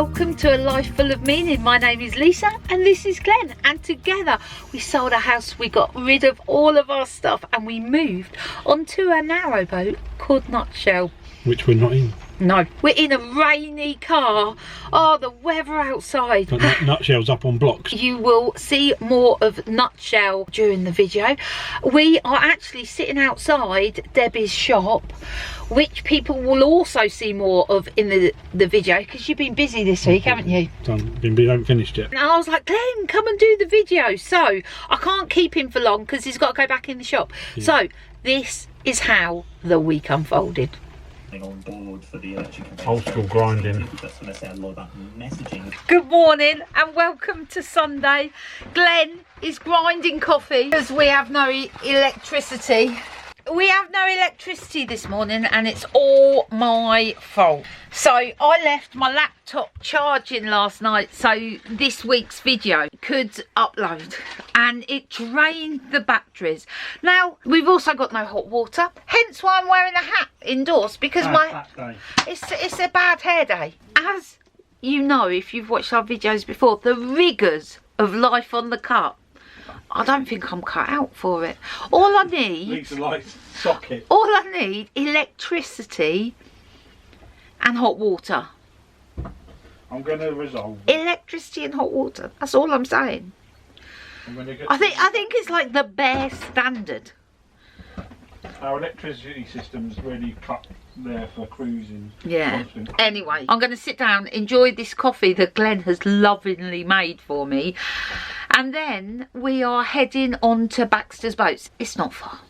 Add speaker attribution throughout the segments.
Speaker 1: welcome to A Life Full of Meaning. My name is Lisa and this is Glenn, and together we sold a house, we got rid of all of our stuff and we moved onto a narrowboat called Nutshell.
Speaker 2: Which we're not in.
Speaker 1: No, we're in a rainy car. Oh, the weather outside.
Speaker 2: But Nutshell's up on blocks.
Speaker 1: You will see more of Nutshell during the video. We are actually sitting outside Debbie's shop, which people will also see more of in the video, because you've been busy this week, haven't you?
Speaker 2: We haven't finished yet.
Speaker 1: And I was like, Glenn, come and do the video. So I can't keep him for long because he's got to go back in the shop. Yeah. So this is how the week unfolded.
Speaker 3: On board for the
Speaker 2: old school grinding.
Speaker 1: Good morning and welcome to Sunday. Glenn is grinding coffee because we have no electricity. We have no electricity this morning and it's all my fault. So I left my laptop charging last night so this week's video could upload, and it drained the batteries. Now we've also got no hot water, hence why I'm wearing a hat indoors, because it's a bad hair day. As you know, if you've watched our videos before, the rigours of life on the cut, I don't think I'm cut out for it. All I need,
Speaker 2: needs a light socket.
Speaker 1: All I need, electricity and hot water.
Speaker 2: I'm going to resolve
Speaker 1: electricity and hot water. That's all I'm saying. I think it's like the bare standard.
Speaker 2: Our electricity system's really cut there for cruising.
Speaker 1: Yeah. Anyway, I'm going to sit down, enjoy this coffee that Glenn has lovingly made for me, and then we are heading on to Baxter's Boats. It's not far.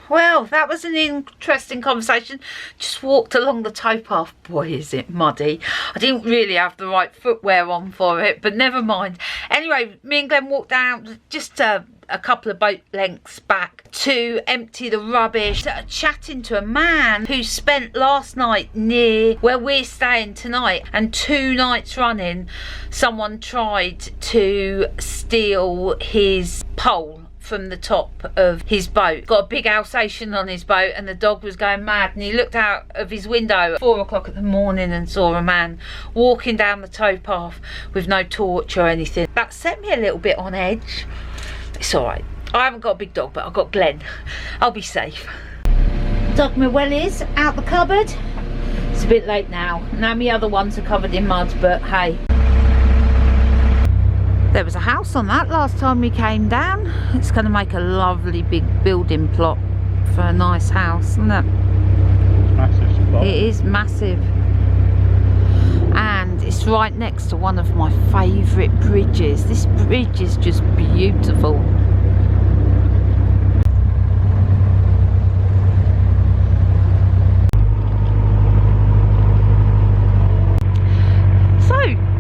Speaker 1: Well, that was an interesting conversation. Just walked along the towpath. Boy, is it muddy. I didn't really have the right footwear on for it, but never mind. Anyway, me and Glenn walked down just a couple of boat lengths back to empty the rubbish, chatting to a man who spent last night near where we're staying tonight, and 2 nights running someone tried to steal his pole from the top of his boat. Got a big Alsatian on his boat and the dog was going mad, and he looked out of his window at 4 o'clock in the morning and saw a man walking down the towpath with no torch or anything. That set me a little bit on edge. It's alright, I haven't got a big dog, but I've got Glenn. I'll be safe. Dug my wellies out the cupboard. It's a bit late now. Now my other ones are covered in mud, but hey. There was a house on that last time we came down. It's going to make a lovely big building plot for a nice house, isn't it?
Speaker 2: Massive spot.
Speaker 1: It is massive. And it's right next to one of my favourite bridges. This bridge is just beautiful.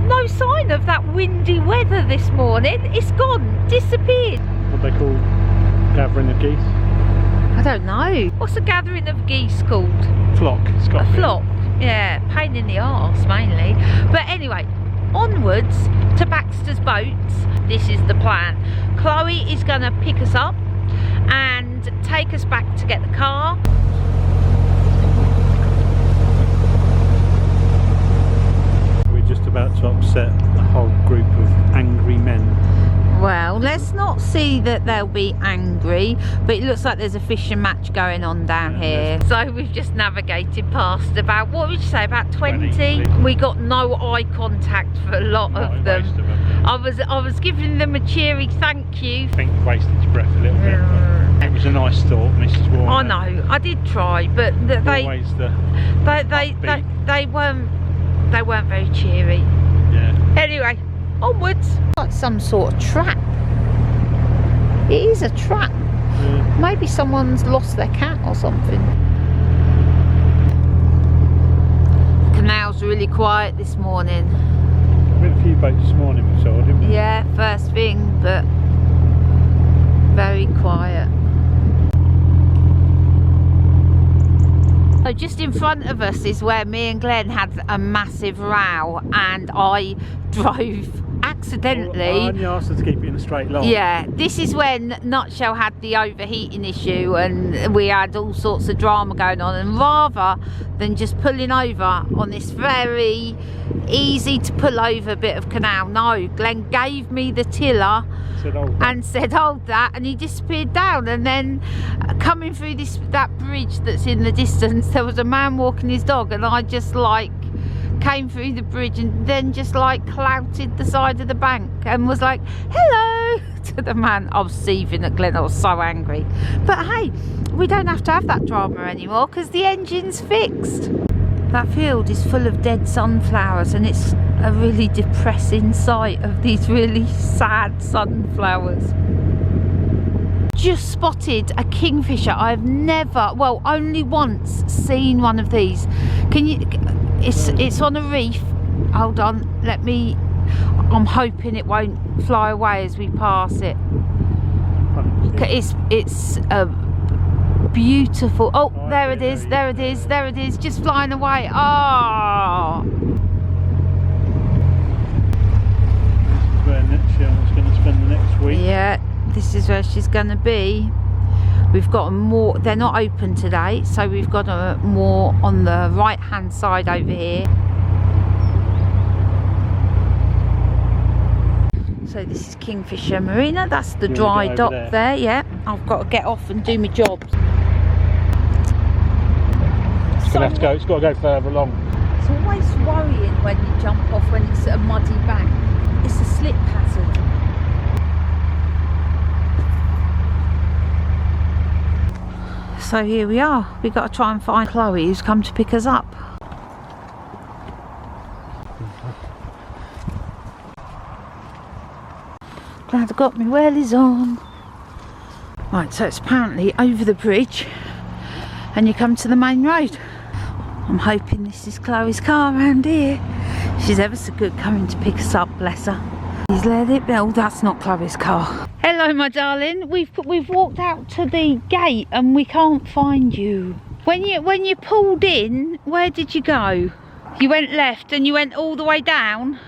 Speaker 1: No sign of that windy weather this morning. It's gone, disappeared.
Speaker 2: What they call gathering of geese?
Speaker 1: I don't know. What's a gathering of geese called?
Speaker 2: Flock. It's got
Speaker 1: a flock. Yeah, pain in the arse mainly. But anyway, onwards to Baxter's Boats. This is the plan. Chloe is going to pick us up and take us back to get the car.
Speaker 2: Just about to upset a whole group of angry men.
Speaker 1: Well, let's not see that they'll be angry, but it looks like there's a fishing match going on down here. So we've just navigated past about, what would you say, about 20? We got no eye contact for a lot of them. I was giving them a cheery thank you.
Speaker 2: I think you wasted your breath a little bit. It was a nice thought, Mrs. Warner.
Speaker 1: I know, I did try, but they weren't very cheery.
Speaker 2: Yeah.
Speaker 1: Anyway, onwards. Like some sort of trap. It is a trap. Yeah. Maybe someone's lost their cat or something. The canal's really quiet this morning.
Speaker 2: We had a few boats this morning we saw, didn't we?
Speaker 1: Yeah, first thing, but very quiet. So just in front of us is where me and Glenn had a massive row, and I drove accidentally.
Speaker 2: And you asked her to keep it in a straight line.
Speaker 1: Yeah, this is when Nutshell had the overheating issue and we had all sorts of drama going on, and rather than just pulling over on this very easy to pull over bit of canal, no, Glenn gave me the tiller and said hold that, and he disappeared down. And then coming through that bridge that's in the distance, there was a man walking his dog, and I just like came through the bridge and then just like clouted the side of the bank and was like hello to the man. I was seething at Glenn, I was so angry. But hey, we don't have to have that drama anymore because the engine's fixed. That field is full of dead sunflowers, and it's a really depressing sight of these really sad sunflowers. Just spotted a kingfisher. I've never, well, only once seen one of these. Can you, it's on a reef. Hold on, let me, I'm hoping it won't fly away as we pass it. It's a beautiful, oh, there it is, there it is, there it is, just flying away. Oh,
Speaker 2: This is where Nutshell's going to spend the next week.
Speaker 1: yeah, this is where she's going to be. We've got more, they're not open today, so we've got more on the right hand side over here. So this is Kingfisher Marina, that's the dry dock there, yeah. I've got to get off and do my job.
Speaker 2: It's got to go further along.
Speaker 1: It's always worrying when you jump off when it's a muddy bank. It's a slip hazard. So here we are. We've got to try and find Chloe, who's come to pick us up. Glad I got my wellies on. Right, so it's apparently over the bridge and you come to the main road. I'm hoping this is Chloe's car around here. She's ever so good coming to pick us up, bless her. He's let it be. Oh, that's not Chloe's car. Hello, my darling. We've walked out to the gate and we can't find you. When you pulled in, where did you go? You went left and you went all the way down.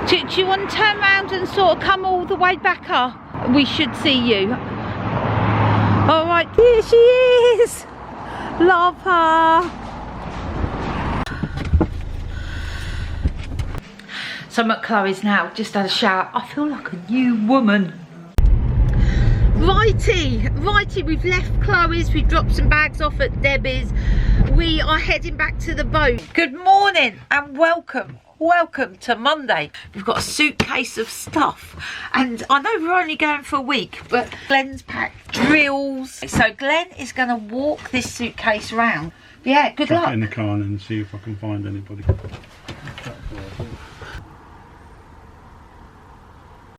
Speaker 1: Do you want to turn around and sort of come all the way back up? We should see you. All right, here she is. Love her. So I'm at Chloe's now, just had a shower. I feel like a new woman. Righty, we've left Chloe's, we've dropped some bags off at Debbie's. We are heading back to the boat. Good morning and welcome to Monday. We've got a suitcase of stuff, and I know we're only going for a week, but Glenn's packed drills. So Glenn is going to walk this suitcase around. Yeah, good luck.
Speaker 2: Chuck it in the car and see if I can find anybody.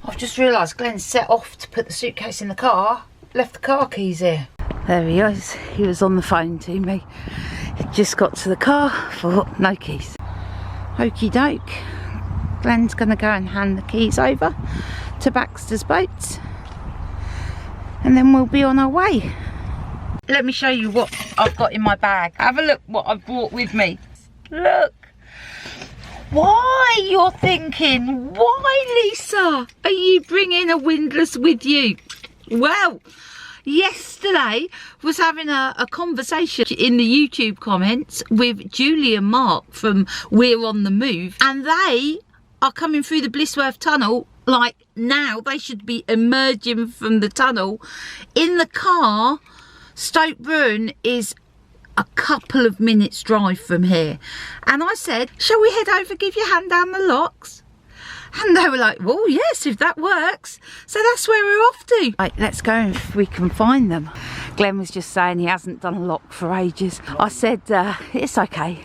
Speaker 1: I've just realised Glenn set off to put the suitcase in the car, left the car keys here. There he is, he was on the phone to me. He just got to the car, thought no keys. Okie doke, Glenn's going to go and hand the keys over to Baxter's Boat and then we'll be on our way. Let me show you what I've got in my bag. Have a look what I've brought with me. Look. Why, you're thinking, why, Lisa, are you bringing a windlass with you? Well, yesterday was having a conversation in the YouTube comments with Julie and Mark from Weir on the Move, and they are coming through the Blissworth Tunnel. Like now, they should be emerging from the tunnel. In the car, Stoke Bruerne is a couple of minutes drive from here, and I said, shall we head over, give you a hand down the locks? And they were like, well, yes, if that works. So that's where we're off to. Right, let's go if we can find them. Glenn was just saying he hasn't done a lock for ages. I said, it's okay,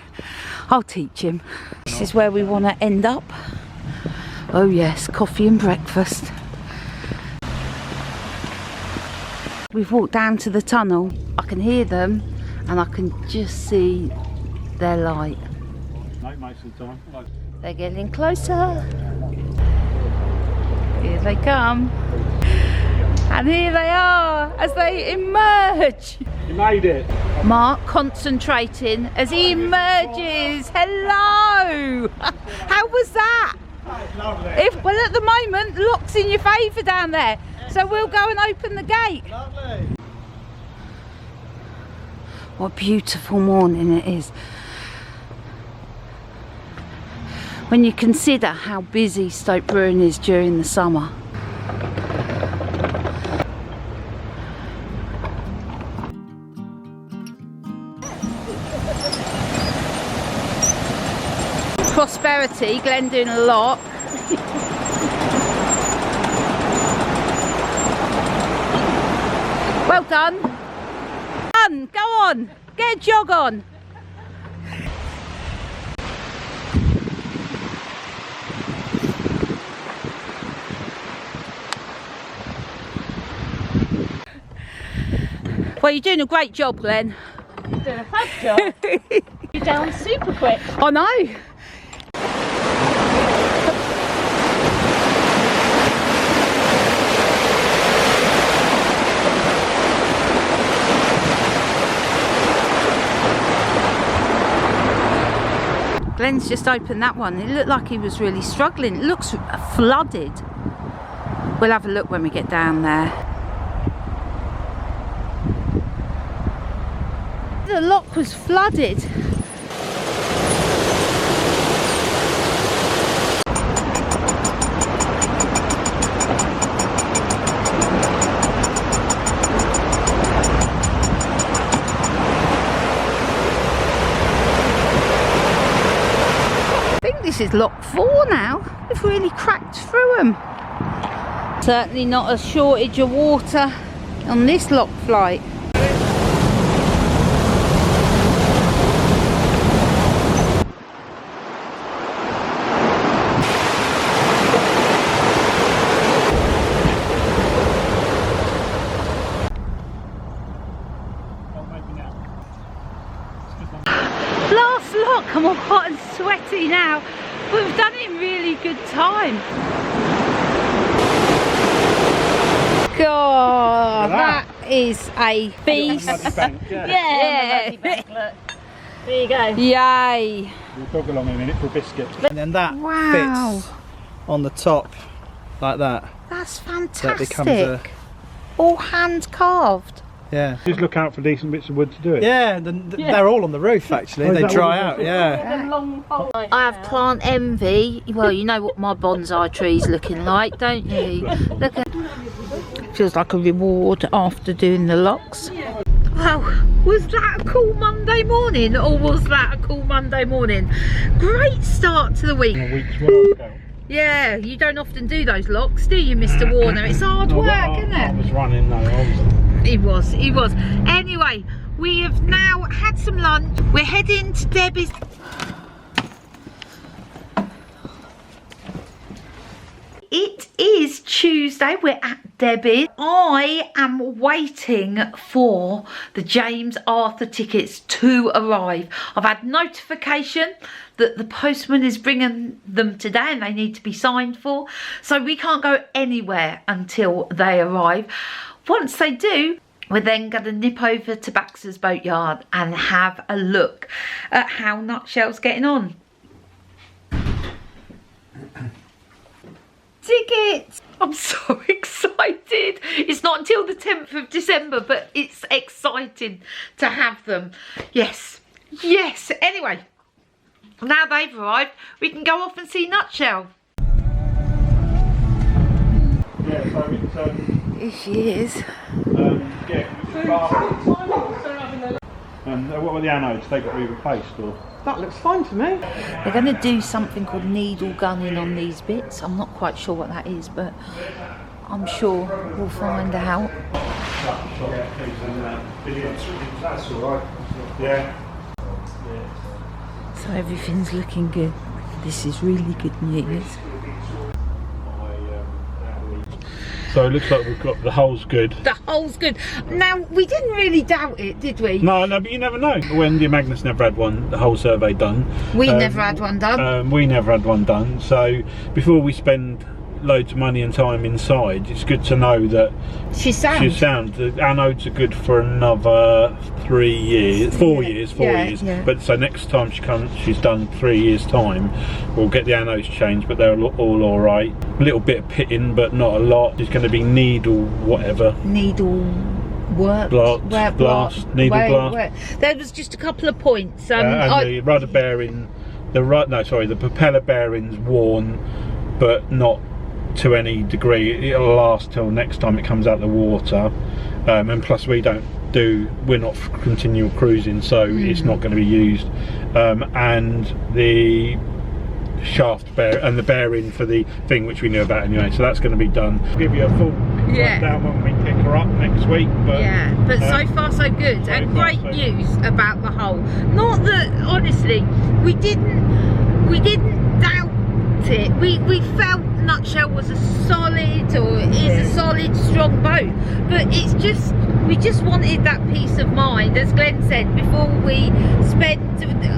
Speaker 1: I'll teach him. This is where we want to end up. Oh yes, coffee and breakfast. We've walked down to the tunnel. I can hear them and I can just see their light.
Speaker 2: Most of the time.
Speaker 1: They're getting closer. Here they come. And here they are as they emerge.
Speaker 2: You made it.
Speaker 1: Mark concentrating as he emerges. Hello. How was that?
Speaker 2: Lovely.
Speaker 1: Well, at the moment, the lock's in your favour down there, so we'll go and open the gate.
Speaker 2: Lovely.
Speaker 1: What a beautiful morning it is. When you consider how busy Stoke Bruerne is during the summer. Prosperity, Glenn doing a lot. Well done. Go on, get a jog on. Well, you're doing a great job, Glenn.
Speaker 4: You're doing a fab job. You're down super quick.
Speaker 1: I know. Glenn's just opened that one. It looked like he was really struggling. It looks flooded. We'll have a look when we get down there. The lock was flooded. This is lock 4 now. We've really cracked through them. Certainly not a shortage of water on this lock flight. Last lock, I'm all hot and sweaty now. We've done it in really good time. God, that is a beast.
Speaker 4: Yeah. Look. There you go.
Speaker 1: Yay.
Speaker 2: We'll talk along in a minute for a biscuit.
Speaker 5: And then that
Speaker 1: Wow.
Speaker 5: fits on the top like that.
Speaker 1: That's
Speaker 5: So it
Speaker 1: fantastic.
Speaker 5: becomes a,
Speaker 1: All hand carved.
Speaker 5: yeah.
Speaker 2: Just look out for decent bits of wood to do it.
Speaker 5: Yeah, they're all on the roof actually.
Speaker 2: Oh, is
Speaker 5: They
Speaker 2: that
Speaker 5: dry
Speaker 2: what
Speaker 5: out,
Speaker 2: it is?
Speaker 5: yeah.
Speaker 4: Them long poles.
Speaker 1: I have plant envy. Well, you know what my bonsai tree's looking like, don't you? Look at. Feels like a reward after doing the locks. Wow, was that a cool Monday morning, or was that a cool Monday morning? Great start to the week.
Speaker 2: A week's work out.
Speaker 1: Yeah, you don't often do those locks, do you, Mr. Warner? It's hard work, isn't
Speaker 2: I
Speaker 1: it?
Speaker 2: was running, no, I was.
Speaker 1: He was. Anyway, we have now had some lunch. We're heading to Debbie's. It is Tuesday, we're at Debbie. I am waiting for the James Arthur tickets to arrive. I've had notification that the postman is bringing them today and they need to be signed for. So we can't go anywhere until they arrive. Once they do, we're then going to nip over to Baxter's Boat Yard and have a look at how Nutshell's getting on. Tickets! I'm so excited. It's not until the 10th of December, but it's exciting to have them. Yes. Anyway, now they've arrived, we can go off and see Nutshell.
Speaker 2: Yeah, so it's,
Speaker 1: Here she is.
Speaker 2: what were the anodes? They got to be replaced, or?
Speaker 6: That looks fine to me.
Speaker 1: They're going to do something called needle gunning on these bits. I'm not quite sure what that is, but I'm sure we'll find out.
Speaker 2: That's alright. Yeah.
Speaker 1: So everything's looking good. This is really good news.
Speaker 2: So it looks like we've got the holes good.
Speaker 1: The hole's good. Now, we didn't really doubt it, did we?
Speaker 2: No, but you never know. When the Magnus never had the whole survey done.
Speaker 1: We never had one done.
Speaker 2: We never had one done. So before we spend loads of money and time inside, it's good to know that
Speaker 1: she's sound.
Speaker 2: she's sound. The anodes are good for another 3 years, 4 years, 4 years.
Speaker 1: Yeah.
Speaker 2: But so next time she's done 3 years time, we'll get the anodes changed, but they're all alright. A little bit of pitting, but not a lot. There's going to be needle whatever.
Speaker 1: Needle work.
Speaker 2: Blast. Needle blast.
Speaker 1: There was just a couple of points.
Speaker 2: And the rudder bearing, the propeller bearing's worn, but not to any degree. It'll last till next time it comes out the water, and plus we're not continual cruising, so it's not going to be used. And the shaft the bearing for the thing, which we knew about anyway, so that's going to be done. I'll give you a full rundown when we pick her up next week. But
Speaker 1: so far so good, and great news about the hull. Not that honestly we didn't doubt it. We felt Nutshell was a solid, or is a solid, strong boat, but it's just, we just wanted that peace of mind, as Glenn said, before we spend.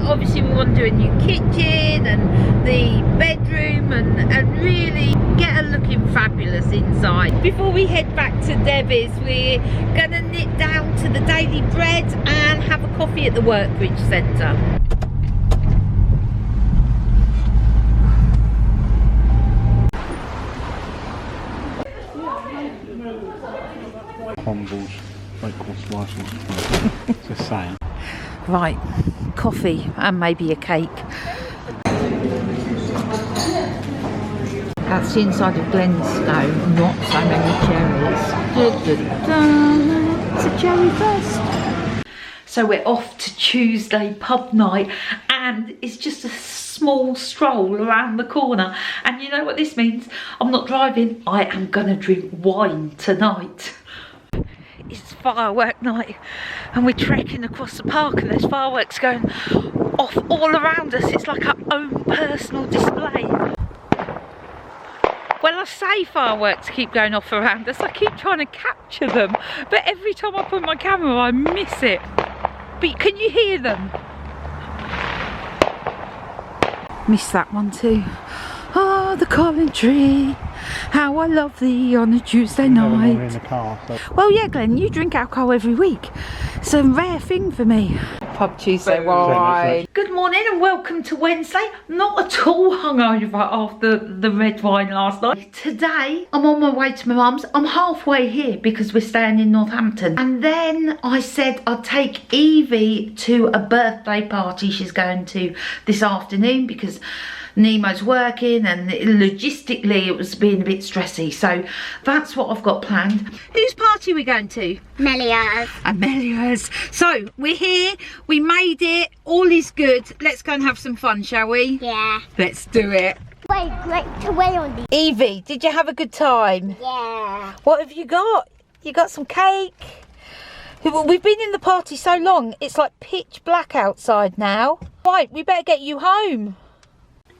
Speaker 1: Obviously we want to do a new kitchen and the bedroom and really get her looking fabulous inside. Before we head back to Debbie's, we're gonna nip down to the Daily Bread and have a coffee at the Workbridge Centre.
Speaker 5: Humbles, like course license. Just saying.
Speaker 1: Right, coffee and maybe a cake. That's the inside of Glenn's now, not so many cherries. It's a cherry first. So we're off to Tuesday pub night, and it's just a small stroll around the corner. And you know what this means? I'm not driving, I am gonna drink wine tonight. It's firework night and we're trekking across the park, and there's fireworks going off all around us. It's like our own personal display. Well, I say fireworks keep going off around us, I keep trying to capture them, but every time I put my camera I miss it. But can you hear them? Missed that one too. Oh, the Coventry, how I love thee on a Tuesday night.
Speaker 5: In the car, so.
Speaker 1: Well, yeah, Glenn, you drink alcohol every week. It's a rare thing for me. Pub Tuesday wine. Good morning and welcome to Wednesday. Not at all hungover after the red wine last night. Today, I'm on my way to my mum's. I'm halfway here because we're staying in Northampton. And then I said I'd take Evie to a birthday party she's going to this afternoon because Nemo's working and logistically it was being a bit stressy, so that's what I've got planned. Whose party are we going to?
Speaker 6: Amelia's.
Speaker 1: Amelia's. So we're here, we made it, all is good. Let's go and have some fun, shall we?
Speaker 6: Yeah.
Speaker 1: Let's do it.
Speaker 6: Wait, great to wait on these.
Speaker 1: Evie, did you have a good time?
Speaker 6: Yeah.
Speaker 1: What have you got? You got some cake? We've been in the party so long, it's like pitch black outside now. Right, we better get you home.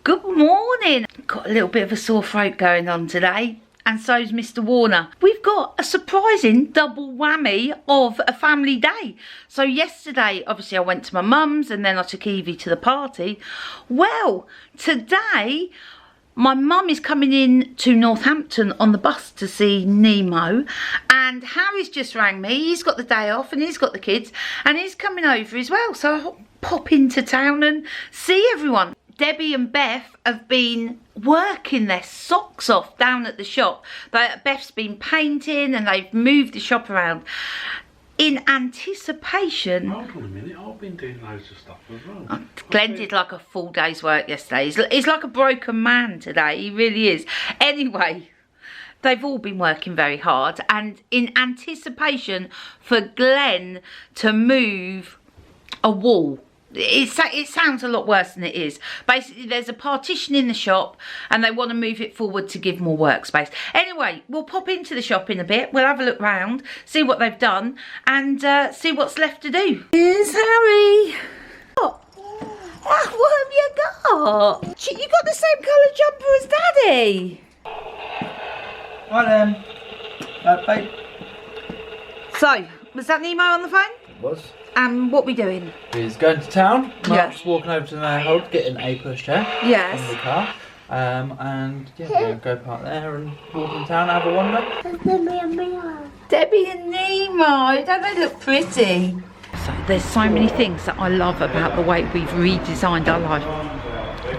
Speaker 1: Good morning. Got a little bit of a sore throat going on today, and so's Mr. Warner. We've got a surprising double whammy of a family day. So yesterday, obviously I went to my mum's and then I took Evie to the party. Well, today my mum is coming in to Northampton on the bus to see Nemo, and Harry's just rang me. He's got the day off and he's got the kids and he's coming over as well. So I'll pop into town and see everyone. Debbie and Beth have been working their socks off down at the shop. Beth's been painting and they've moved the shop around in anticipation.
Speaker 2: Hold on a minute, I've been doing loads of stuff as well.
Speaker 1: Glenn did like a full day's work yesterday. He's like a broken man today, he really is. Anyway, they've all been working very hard and in anticipation for Glenn to move a wall. It sounds a lot worse than it is. Basically, there's a partition in the shop and they want to move it forward to give more workspace. Anyway, we'll pop into the shop in a bit. We'll have a look round, see what they've done and see what's left to do. Here's Harry. What have you got? You got the same colour jumper as Daddy.
Speaker 5: Right then. Babe.
Speaker 1: So, was that Nemo on the phone?
Speaker 7: Was.
Speaker 1: And what we doing?
Speaker 7: He's going to town. Mark's
Speaker 1: Yeah.
Speaker 7: walking over to the Narrowboat, getting a pushchair
Speaker 1: Yes.
Speaker 7: from the car. And yeah, we're going to go park there and walk in town, have a wander.
Speaker 1: Debbie and Nemo, don't they look pretty? So there's so many things that I love about the way we've redesigned our life.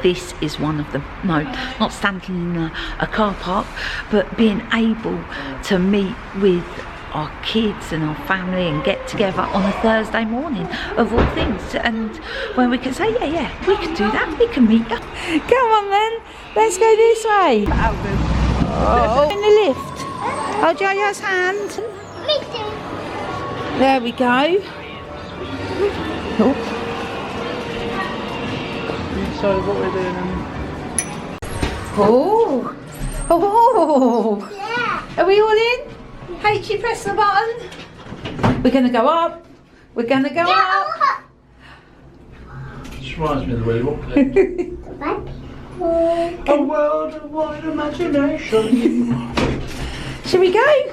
Speaker 1: This is one of them. No, not standing in a car park, but being able to meet with our kids and our family and get together on a Thursday morning of all things, and when we can say yeah we can do that, we can meet up. Come on then, let's go this way. Oh, in the lift. Hold Jojo's hand.
Speaker 6: Me too.
Speaker 1: There we go. Oh.
Speaker 7: So what we're doing?
Speaker 1: Oh.
Speaker 6: Yeah.
Speaker 1: Are we all in? H, you press the button. We're going to go up. We're going to go up.
Speaker 7: Just reminds me of the Willy Wonka. A world of wide imagination.
Speaker 1: Shall we go?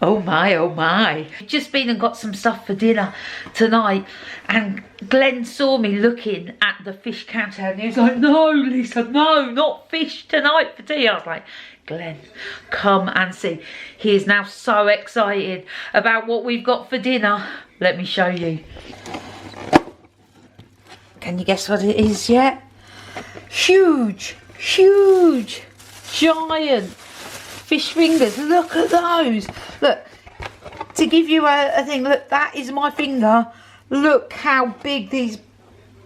Speaker 1: Oh my. Just been and got some stuff for dinner tonight, and Glenn saw me looking at the fish counter and he was like, no Lisa, no, not fish tonight for tea. I was like, Glenn, come and see. He is now so excited about what we've got for dinner. Let me show you. Can you guess what it is yet? Huge, giant fish fingers. Look at those. Look, to give you a thing, look, that is my finger. Look how big these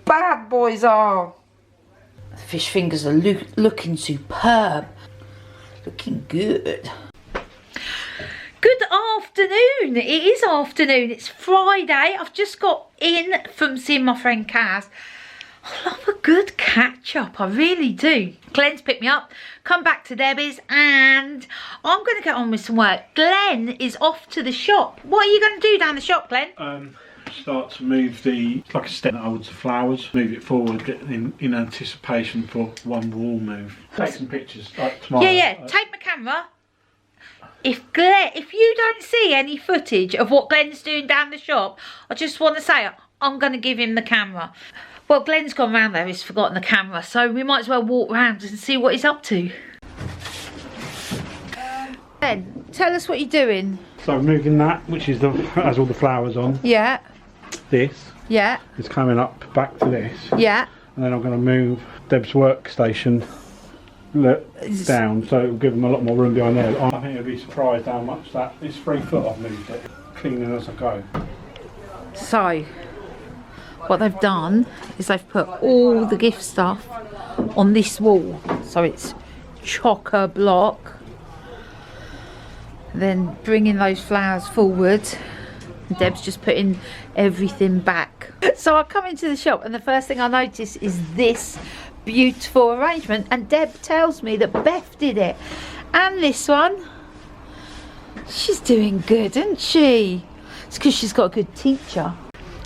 Speaker 1: bad boys are. The fish fingers are looking superb. Looking good. Good afternoon. It is afternoon. It's Friday. I've just got in from seeing my friend Kaz. I love a good catch up. I really do. Glenn's picked me up, come back to Debbie's, and I'm going to get on with some work. Glenn is off to the shop. What are you going to do down the shop, Glenn?
Speaker 2: Start to move it's like a stem that holds the flowers, move it forward in anticipation for one wall move. Take some pictures like tomorrow.
Speaker 1: Yeah, take my camera. If you don't see any footage of what Glenn's doing down the shop, I just want to say I'm going to give him the camera. Well, Glenn's gone round there, he's forgotten the camera, so we might as well walk round and see what he's up to. Glenn, tell us what you're doing.
Speaker 2: So I'm moving that, which is has all the flowers on.
Speaker 1: Yeah.
Speaker 2: This.
Speaker 1: Yeah.
Speaker 2: Is coming up back to this.
Speaker 1: Yeah.
Speaker 2: And then I'm going to move Deb's workstation down, so it'll give them a lot more room behind there. I think you'll be surprised how much that is 3 foot I've moved it, cleaning as I go.
Speaker 1: So, what they've done is they've put all the gift stuff on this wall, so it's chocker block. Then bringing those flowers forward. Deb's just putting everything back. So I come into the shop and the first thing I notice is this beautiful arrangement, and Deb tells me that Beth did it. And this one, she's doing good, isn't she? It's because she's got a good teacher.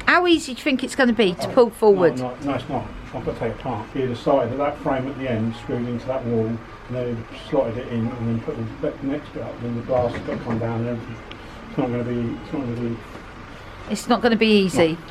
Speaker 1: How easy do you think it's going to be to pull forward?
Speaker 2: No, it's not. I've got to take it apart. Either side of that frame at the end, screwed into that wall, and then slotted it in, and then put the next bit up. Then the glass has got to come down, and everything. It's not going to be.
Speaker 1: It's not going to be easy.
Speaker 2: No.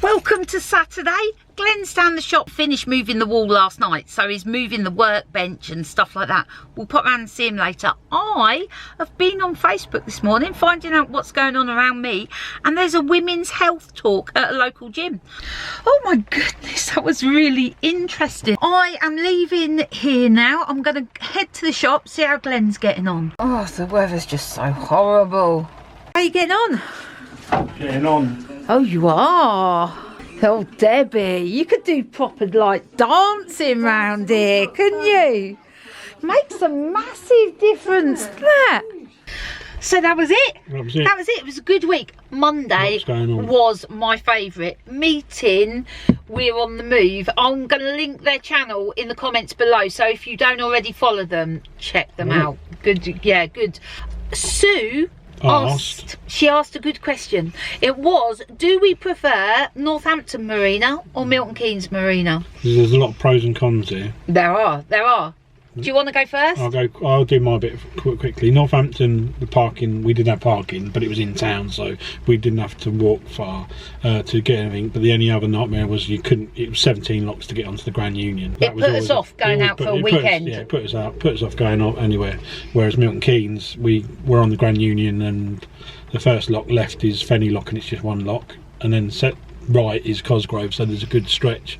Speaker 1: Welcome to Saturday. Glenn's down the shop, finished moving the wall last night, so he's moving the workbench and stuff like that. We'll pop round and see him later. I have been on Facebook this morning finding out what's going on around me, and there's a women's health talk at a local gym. Oh my goodness, that was really interesting. I am leaving here now. I'm going to head to the shop, see how Glenn's getting on. Oh, the weather's just so horrible. How are you getting on?
Speaker 2: Getting on.
Speaker 1: Oh, you are. Oh, Debbie, you could do proper like dancing round here, couldn't you? Makes a massive difference, that. So that was it.
Speaker 2: That was it.
Speaker 1: That was it. It was a good week. Monday was my favourite. Meeting We're on the Move. I'm going to link their channel in the comments below. So if you don't already follow them, check them out. Good. Yeah, good. Sue she asked a good question. It was, do we prefer Northampton Marina or Milton Keynes Marina?
Speaker 2: There's a lot of pros and cons here.
Speaker 1: There are. Do you want to go first?
Speaker 2: I'll do my bit quickly. Northampton, the parking, we did have parking, but it was in town, so we didn't have to walk far to get anything. But the only other nightmare was you couldn't. It was 17 locks to get onto the Grand Union.
Speaker 1: It put us off going out for a weekend.
Speaker 2: Yeah, it put us off going out anywhere. Whereas Milton Keynes, we were on the Grand Union, and the first lock left is Fenny Lock, and it's just one lock, and then set right is Cosgrove, so there's a good stretch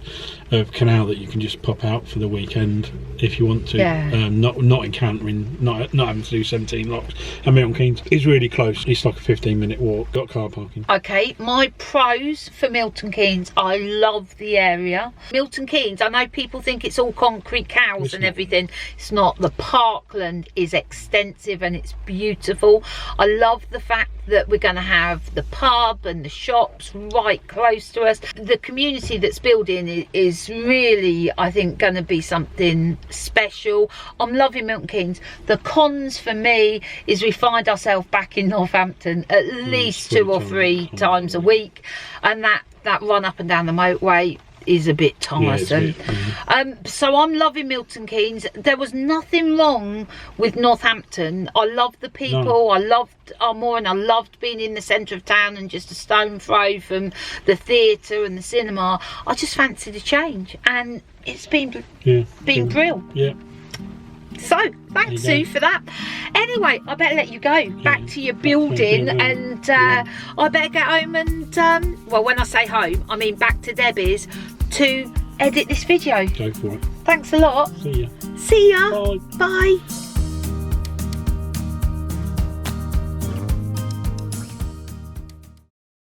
Speaker 2: of canal that you can just pop out for the weekend if you want to.
Speaker 1: Yeah.
Speaker 2: Not encountering, not having to do 17 locks. And Milton Keynes is really close. It's like a 15-minute walk. Got car parking.
Speaker 1: Okay, my pros for Milton Keynes. I love the area. Milton Keynes, I know people think it's all concrete cows and everything. It's not. The parkland is extensive and it's beautiful. I love the fact that we're going to have the pub and the shops right close to us. The community that's building is really, I think, going to be something special. I'm loving Milton Keynes. The cons for me is we find ourselves back in Northampton at least 2 or 3 times a week, and that run up and down the motorway is a bit tiresome. So I'm loving Milton Keynes. There was nothing wrong with Northampton. I loved the people. I loved Armour, and I loved being in the centre of town and just a stone throw from the theatre and the cinema. I just fancied a change, and it's been brill.
Speaker 2: Yeah.
Speaker 1: So thanks, Sue, for that. Anyway, I better let you go back to your building, and I better get home and well, when I say home, I mean back to Debbie's to edit this video.
Speaker 2: Go for it.
Speaker 1: Thanks a lot.
Speaker 2: See ya.
Speaker 1: See ya.
Speaker 2: Bye.
Speaker 1: Bye.